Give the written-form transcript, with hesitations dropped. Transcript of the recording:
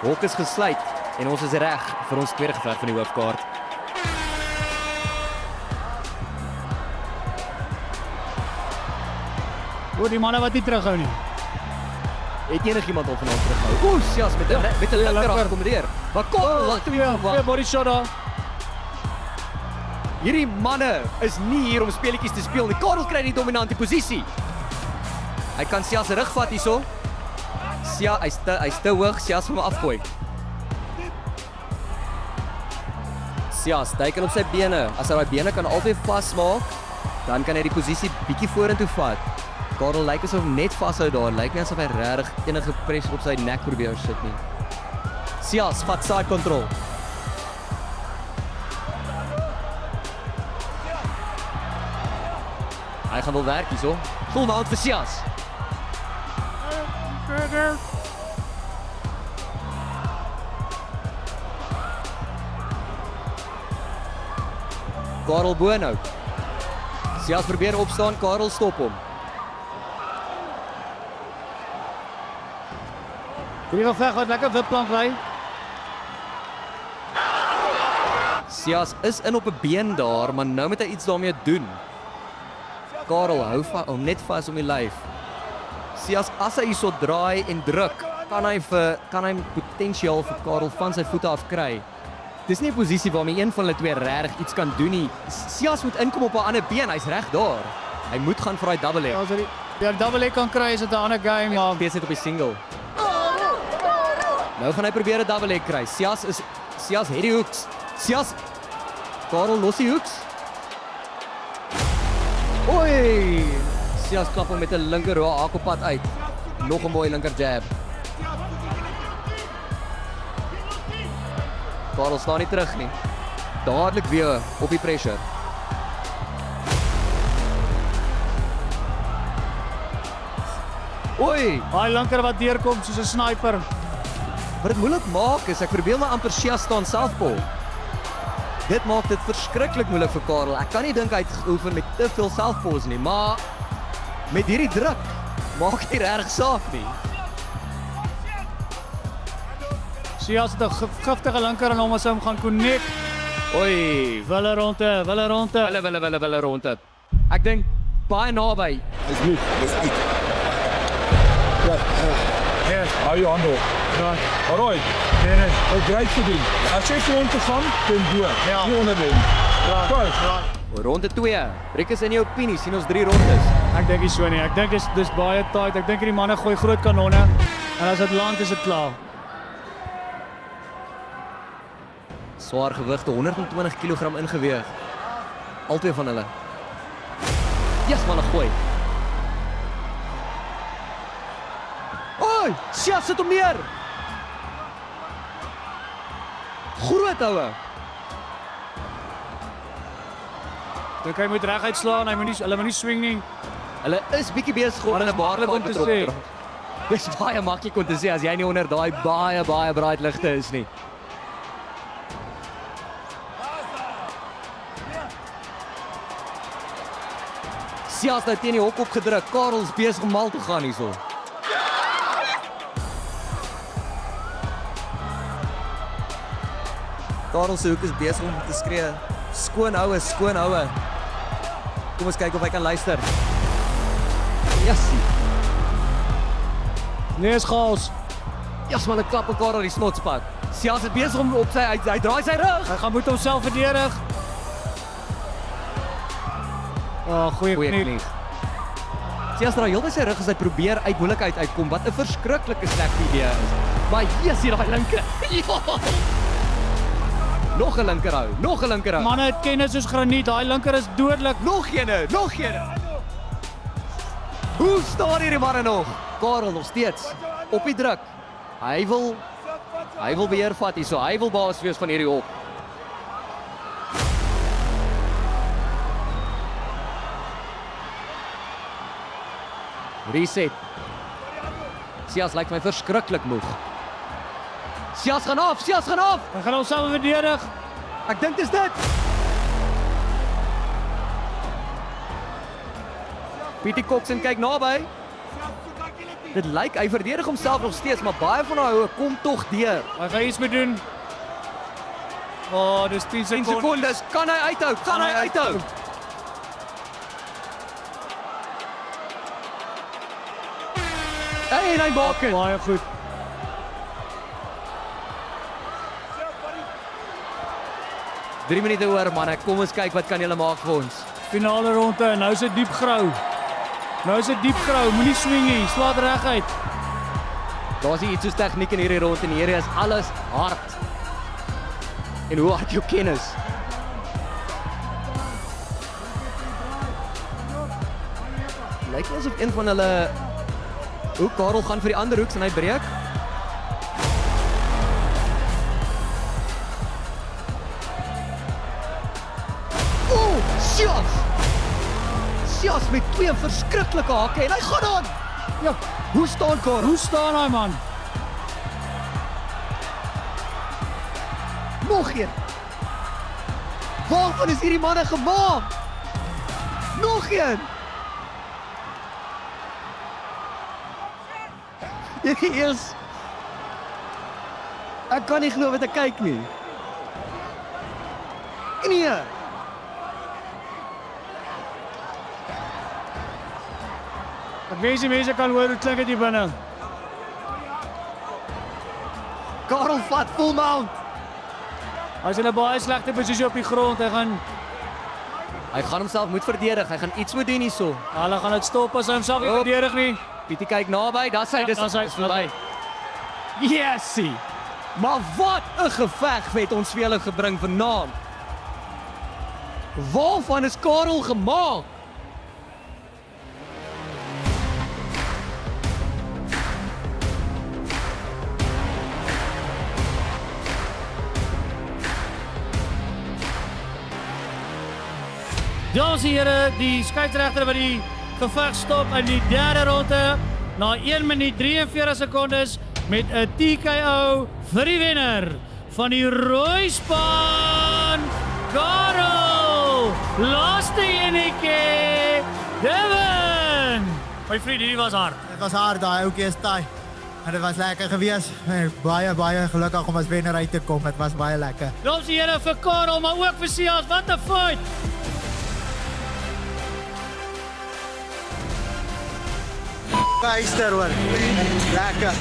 Hok is gesluit en ons is reg vir ons tweede geveg van die hoofkaart. Oor die manne wat nie terughou nie. Het enigiemand al vanaand terughou? Oeh, Sias met 'n linker akkommodeer. Maar kom, Twee body shot daar. hierdie manne is nie hier om speletjies te speel nie. Karel kry die dominante posisie. Hy kan Sias se rug vat hierso. Sias, hy's te hoog, Sias moet hom afgooi. Sias, teken op sy bene. As hy daai bene kan altyd vasmaak, dan kan hy die posisie bietjie vorentoe vat. Karel lyk asof hom net vashou daar. Lyk nie asof hy regtig enige pressure op sy nek probeer sit nie. Sias vat side control. Hy gaan wel werk hierso. Full mount vir Sias. Karel bo nou. Sias probeer opstaan, Karel stop hom. Hierdie geveg wat lekker wipplank ry. Sias is in op 'n been daar, maar nou moet hy iets daarmee doen. Karel hou hom net vas om die lyf. Sias, as hy hierso draai en druk, kan hy potensiaal vir Karel van sy voete af kry. Dis nie 'n posisie waarmee een van hulle twee regtig iets kan doen nie. Sias moet inkom op 'n ander been, hy's reg daar. Hy moet gaan vir daai double leg. As hy die double leg kan kry, is dit 'n ander game, maar Spesifiek net op die single. Nou gaan hy probeer 'n double leg kry. Sias het die hoeks. Sias, Karel los die hoeks. Oei! Sias klap hom met 'n linker haak op pad uit. Nog 'n mooi linker jab. Karel staan nie terug nie. Dadelik weer op die pressure. Oei! daai linker wat deurkom soos 'n sniper. Wat dit moeilik maak is, ek verbeel my amper Sias staan southpaw. Dit maak dit verskriklik moeilik vir Karel. Ek kan nie dink hy het geoefen met te veel southpaws nie, maar met hierdie druk maak hy regtig saak nie. Sias het 'n giftige linker en hom as hy hom gaan connect. Oei, Wille ronde. wille rondte. Ek dink baie naby. Dis goed, dis uit. Ja, Yes. hou jou hand op. Right. Alright, Finish. wat great gedoen. As jy vir hom te gaan, dan doen. Ja. Nie onderneem. Goed. Ronde 2. Breek is in jou opinie, sien ons 3 rondes. Ek dink nie so nie. Ek dink dis baie tight. Ek dink hierdie manne gooi groot kanonne en as dit land is dit klaar. Swaar gewigte, 120 kg ingeweeg. Albei van hulle. Yes, man, 'n gooi. Oi, Sias sit hom neer. Groot oue. Dink hy moet reguit slaan. Hulle moet nie swing nie. Hulle is bietjie besig om in 'n baarlik om te trek. Dis baie maklik om te sê as jy nie onder daai baie bright ligte is nie. Sias nou teen die hok opgedruk. Karel's besig om mal te gaan hierso. Karel se hoek is besig om te skree. Skoon houe. Kom ons kyk of hy kan luister. Jassie. Nee, is chaos. Jas man, 'n klap op Karel die snotspad. Sias is besig om op sy hy draai sy rug. Hy gaan moet homself verdedig. Goeie knie. Sias draai heeltyd sy rug as hy probeer uit moeilikheid uitkom. Wat 'n verskriklike slegte idee is. Maar Jesus, hier daai linker. Ja. Nog 'n linker hou. Manne het kennis soos graniet. Daai linker is dodelik. Nog eene. Hoe staan hierdie manne nog? Karel nog steeds op die druk. Hy wil weer vat hierso. Hy wil baas wees van hierdie hok. Reset. Sias lyk my verskriklik moeg. Sias gaan af. Hy gaan homself verdedig. Ek dink dis dit. Pietie Coxen kyk naby. Dit lyk hy verdedig homself nog steeds, maar baie van daai houe kom tog deur. Hy gaan iets moet doen. Dis 10 10 sekondes. sekondes, kan hy uithou? Kan hy uithou? En hy maak dit. Baie goed. Drie minute oor manne, kom ons kyk wat kan julle maak vir ons. Finale ronde, nou is dit diep grou. Moenie swing nie, slaat reguit. Daar's nie iets soos tegniek in hierdie rond en hierdie is alles hard. En hoe hard jou kennis. Lyk nie asof een van hulle Karel gaan vir die ander hoeks en hy breek. Sias met 2 verskriklike hakke en hy gaan aan. Ja, hoe staan Karel? Hoe staan hy man? Nog een. Waarvan is hierdie manne gemaak? Nog een. Hierdie is... Ek kan nie glo wat ek kyk nie. Nee. Ek wens die mense kan hoor hoe klink dit hier binne. Karel vat full mount. Hy's in 'n baie slegte posisie op die grond. Hy gaan homself moet verdedig. Hy gaan iets moet doen hierso. Hulle gaan dit stop as hy homself nie verdedig nie. Pietie kyk naby. Dis hy, dis verby. Yesie. Maar wat 'n geveg het ons vir julle gebring vanaand. Waarvan is Karel gemaak? Dames en here, die skeieregter wat die geveg stop in die derde ronde na 1 minuut 43 sekondes met 'n TKO vir die wenner van die rooi span, Karel. Laaste enetjie, Devin. My vriend, hierdie was hard. Dit was hard daai ouetjie is taai. En dit was lekker geweest. Baie gelukkig om as wenner uit te kom. Dit was baie lekker. Dames en here vir Karel, maar ook vir Sias. Wat 'n fight. Geister hoor. Lekker.